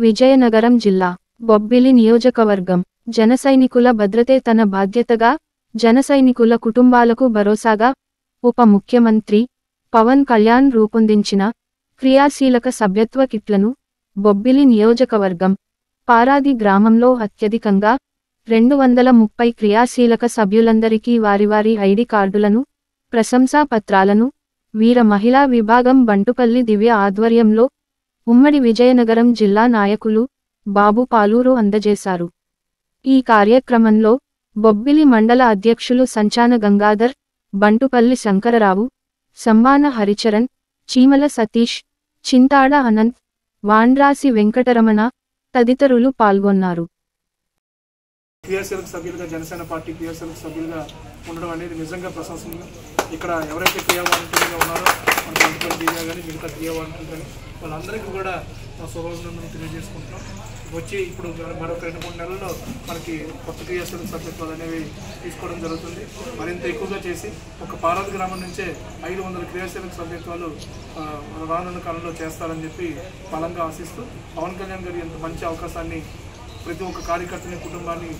విజయనగరం జిల్లా బొబ్బిలి నియోజకవర్గం జనసైనికుల భద్రతే తన బాధ్యతగా, జనసైనికుల కుటుంబాలకు భరోసాగా ఉప ముఖ్యమంత్రి పవన్ కళ్యాణ్ రూపొందించిన క్రియాశీలక సభ్యత్వ కిట్లను బొబ్బిలి నియోజకవర్గం పారాది గ్రామంలో అత్యధికంగా 230 క్రియాశీలక సభ్యులందరికీ వారి ఐడి కార్డులను, ప్రశంసా పత్రాలను వీర మహిళా విభాగం బంటుపల్లి దివ్య ఆధ్వర్యంలో ఉమ్మడి విజయనగరం జిల్లా నాయకులు బాబు పాలూరు అందజేశారు. ఈ కార్యక్రమంలో బొబ్బిలి మండల అధ్యక్షులు సంచాన గంగాధర్, బంటుపల్లి శంకరరావు, సంబాన హరిచరణ్, చీమల సతీష్, చింతాడ అనంత్, వాండ్రాసి వెంకటరమణ తదితరులు పాల్గొన్నారు. క్రియాశీలక సభ్యులుగా జనసేన పార్టీ క్రియాశీలక సభ్యులుగా ఉండడం అనేది నిజంగా ప్రశంసనీయం. ఇక్కడ ఎవరైతే క్రియావాలంటీర్గా ఉన్నారో మన బంటుపల్లి దివ్య కానీ మిగతా క్రియావాలంటీర్ కానీ వాళ్ళందరికీ కూడా మా శుభాభినందనలు తెలియజేసుకుంటున్నాం. వచ్చి ఇప్పుడు మరొక 2-3 నెలల్లో మనకి కొత్త క్రియాశీలక సభ్యత్వాలు అనేవి తీసుకోవడం జరుగుతుంది. మరింత ఎక్కువగా చేసి ఒక పారాది గ్రామం నుంచే 500 క్రియాశీలక సభ్యత్వాలు రానున్న కాలంలో చేస్తారని చెప్పి బలంగా ఆశిస్తూ పవన్ కళ్యాణ్ గారు ఇంత మంచి అవకాశాన్ని ప్రతి ఒక్క కార్యకర్తని కుటుంబాన్ని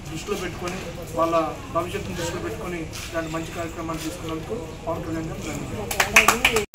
దృష్టిలో పెట్టుకొని వాళ్ళ భవిష్యత్తును దృష్టిలో పెట్టుకొని ఇలాంటి మంచి కార్యక్రమాలు తీసుకున్నందుకు పవన్ కళ్యాణ్ గారు ధన్యవాదాలు.